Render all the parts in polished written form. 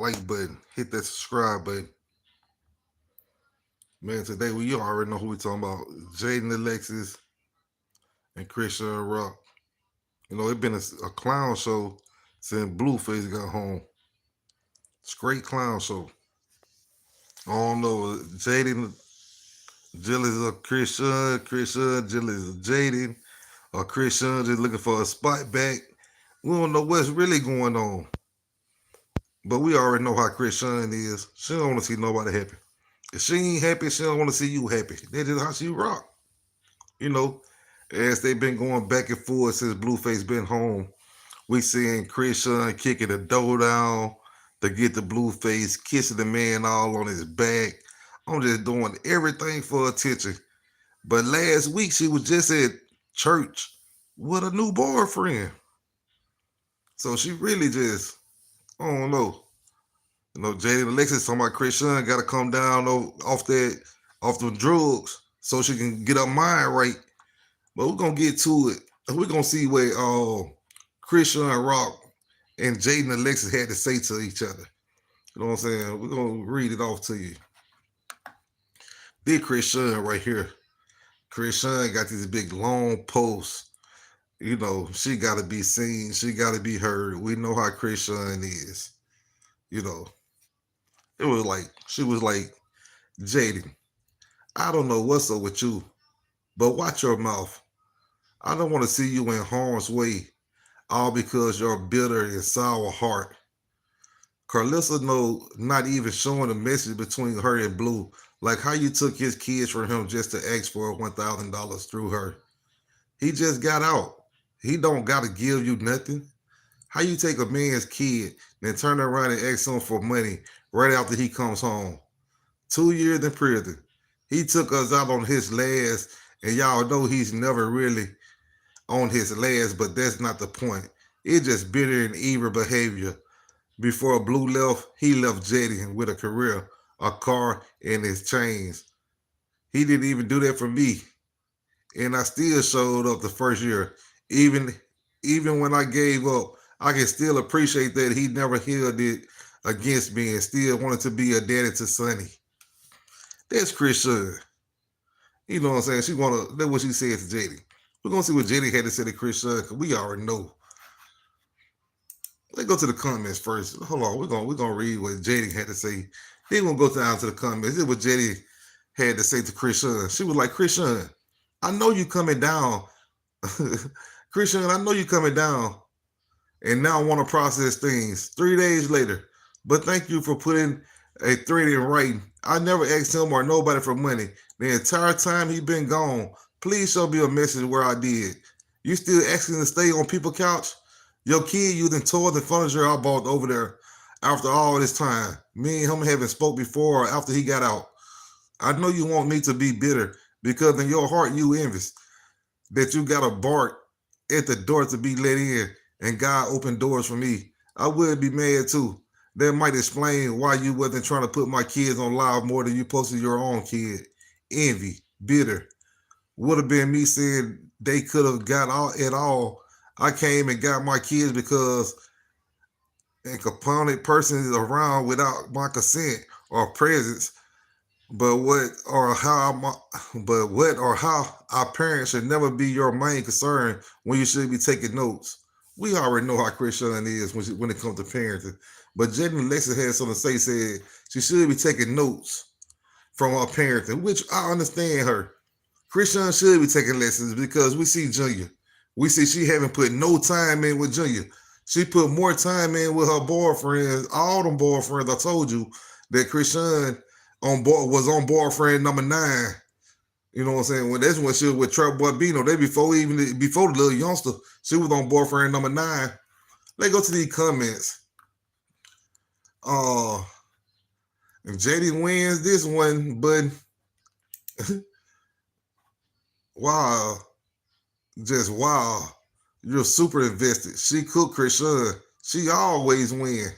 like button, hit that subscribe button. Man, today we already know who we talking about. Jaidyn Alexis and Chrisean Rock. You know, it been a clown show since Blueface got home. Straight clown show. I don't know. Jaidyn jealous of Chrisean jealous of Jaidyn, or Chrisean just looking for a spot back. We don't know what's really going on. But we already know how Chrisean is. She don't want to see nobody happy. If she ain't happy, she don't want to see you happy. That's just how she rock. You know, as they've been going back and forth since Blueface been home, we seeing Chrisean kicking the door down to get the Blueface, kissing the man all on his back. I'm just doing everything for attention. But last week she was just at church with a new boyfriend. So she really just, I don't know. You know, Jaidyn Alexis talking about Chrisean got to come down off the drugs so she can get her mind right. But we're gonna get to it. We're gonna see what Chrisean Rock and Jaidyn Alexis had to say to each other. You know what I'm saying? We're gonna read it off to you. Big Chrisean right here. Chrisean got these big long posts. You know, she gotta be seen, she gotta be heard. We know how Chrisean is. You know, it was like she was like, Jaidyn, I don't know what's up with you, but watch your mouth. I don't want to see you in harm's way, all because your bitter and sour heart. Carlissa know not even showing the message between her and Blue, like how you took his kids from him just to ask for $1,000 through her. He just got out. He don't gotta give you nothing. How you take a man's kid, then turn around and ask him for money right after he comes home? 2 years in prison. He took us out on his last, and y'all know he's never really on his last, but that's not the point. It's just bitter and evil behavior. Before Blue left, he left Jaidyn with a career, a car, and his chains. He didn't even do that for me. And I still showed up the first year. Even even when I gave up, I can still appreciate that he never held it against me and still wanted to be a daddy to Sonny. That's Chrisean. You know what I'm saying? That's what she said to Jaidyn. We're gonna see what Jaidyn had to say to Chrisean, because we already know. Let's go to the comments first. Hold on, we're gonna read what Jaidyn had to say. Then we're gonna go down to the comments. This is what Jaidyn had to say to Chrisean. She was like, Chrisean, I know you coming down. Chrisean, I know you coming down and now want to process things 3 days later. But thank you for putting a threat in writing. I never asked him or nobody for money. The entire time he been gone, please show me a message where I did. You still asking to stay on people's couch? Your kid using toys and furniture I bought over there after all this time. Me and him haven't spoke before or after he got out. I know you want me to be bitter because in your heart you envious that you got a bark at the door to be let in and God opened doors for me. I would be mad too. That might explain why you wasn't trying to put my kids on live more than you posted your own kid. Envy, bitter. Would have been me saying they could have got all at all. I came and got my kids because a component person is around without my consent or presence. But or how our parents should never be your main concern when you should be taking notes. We already know how Chrisean is when it comes to parenting. But Jaidyn Alexis had something to say, said she should be taking notes from her parenting, which I understand her. Chrisean should be taking lessons because we see Junior. We see she haven't put no time in with Junior. She put more time in with her boyfriends, all them boyfriends. I told you that Chrisean was on boyfriend number 9. You know what I'm saying? That's when she was with Trap Boy Bino. Before the little youngster, she was on boyfriend number 9. Let's go to these comments. If Jaidyn wins this one, but wow, just wow, you're super invested. She cooked Chrisean. She always win.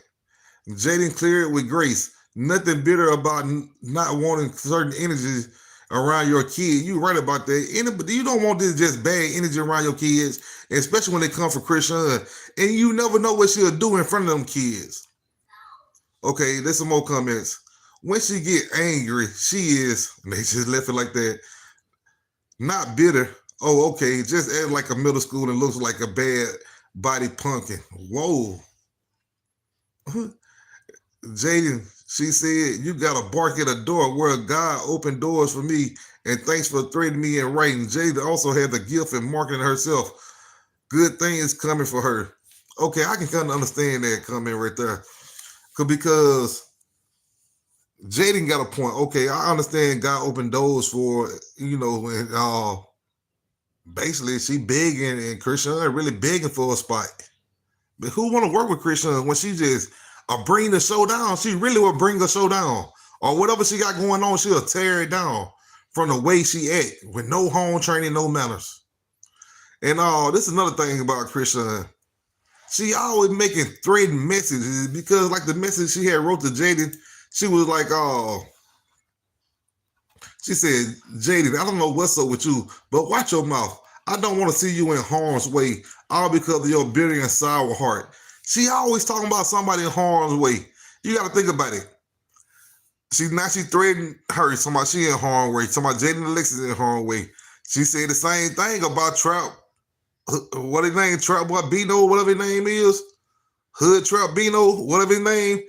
Jaidyn cleared with grace. Nothing bitter about not wanting certain energies around your kid. You right about that. You don't want this just bad energy around your kids, especially when they come from Chrisean. And you never know what she'll do in front of them kids. Okay, there's some more comments. When she get angry, she is, and they just left it like that, not bitter. Oh, okay, just act like a middle school and looks like a bad body pumpkin. Whoa. Jaidyn, she said, you got to bark at a door where God opened doors for me, and thanks for threatening me in writing. Jaidyn also had the gift in marketing herself. Good things coming for her. Okay, I can kind of understand that comment right there. Because Jaidyn got a point. Okay, I understand God opened doors for, and basically she begging and Chrisean really begging for a spot. But who want to work with Chrisean when she just bring the show down? She really will bring the show down. Or whatever she got going on, she'll tear it down from the way she act with no home training, no manners. And this is another thing about Chrisean. She always making threatening messages because like the message she had wrote to Jaidyn, she was like, she said, Jaidyn, I don't know what's up with you, but watch your mouth. I don't want to see you in harm's way, all because of your bitter and sour heart. She always talking about somebody in harm's way. You got to think about it. She threatened her, somebody she in harm's way, somebody Jaidyn Alexis in harm's way. She said the same thing about Trap. What his name? Trap what Bino, whatever his name is. Hood Trap Bino, whatever his name.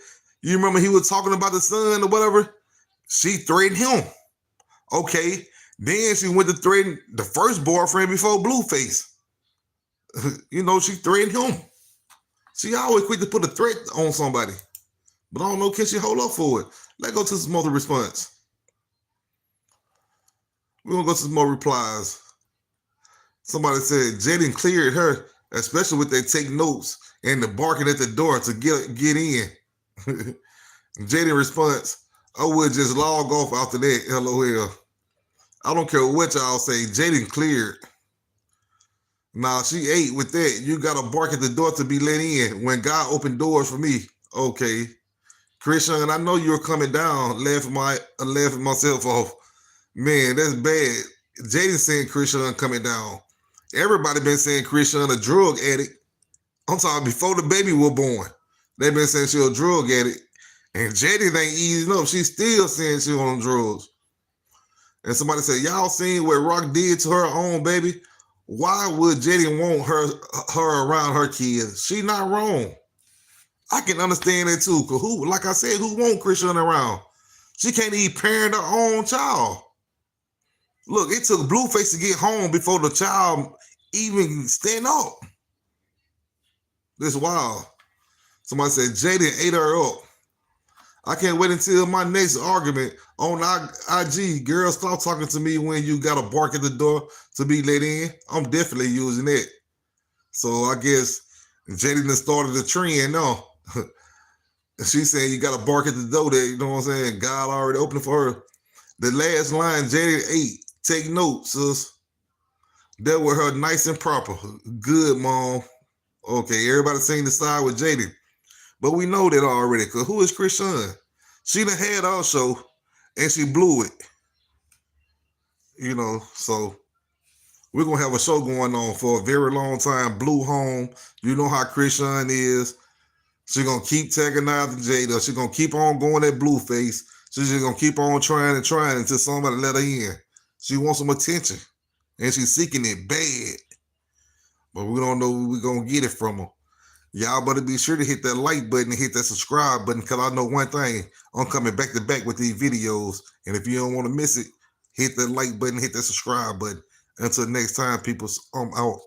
You remember he was talking about the son or whatever? She threatened him. Okay. Then she went to threaten the first boyfriend before Blueface. She threatened him. She always quick to put a threat on somebody. But I don't know, can she hold up for it? Let's go to some other response. We're going to go to some more replies. Somebody said Jaidyn cleared her, especially with that take notes and the barking at the door to get in. Jaidyn response, I would just log off after that, LOL. I don't care what y'all say, Jaidyn cleared. Nah, she ate with that. You got to bark at the door to be let in when God opened doors for me. Okay. Chrisean, I know you're coming down, laughing myself off. Man, that's bad. Jaidyn saying Chrisean coming down. Everybody been saying Chrisean a drug addict. I'm talking before the baby was born. They've been saying she a drug addict. And Jaidyn ain't easing up. She's still saying she on drugs. And somebody said, y'all seen what Rock did to her own baby? Why would Jaidyn want her around her kids? She not wrong. I can understand that too. Cause like I said, who want Chrisean around? She can't even parent her own child. Look, it took Blueface to get home before the child even stand up. This wild. Somebody said Jaidyn ate her up. I can't wait until my next argument on IG. Girl, stop talking to me when you got to bark at the door to be let in. I'm definitely using it. So I guess Jaidyn started the trend now. She's saying you got to bark at the door there. You know what I'm saying? God already opened it for her. The last line Jaidyn ate. Take notes, sis. That was her nice and proper. Good, mom. Okay, everybody seen the side with Jaidyn. But we know that already, because who is Chrisean? She done had our show, and she blew it. So we're going to have a show going on for a very long time. Blue Home. You know how Chrisean is. She's going to keep tagging out the Jada. She's going to keep on going at Blueface. She's just going to keep on trying until somebody let her in. She wants some attention, and she's seeking it bad. But we don't know where we're going to get it from her. Y'all better be sure to hit that like button and hit that subscribe button, because I know one thing. I'm coming back to back with these videos. And if you don't want to miss it, hit that like button, hit that subscribe button. Until next time, people, I'm out.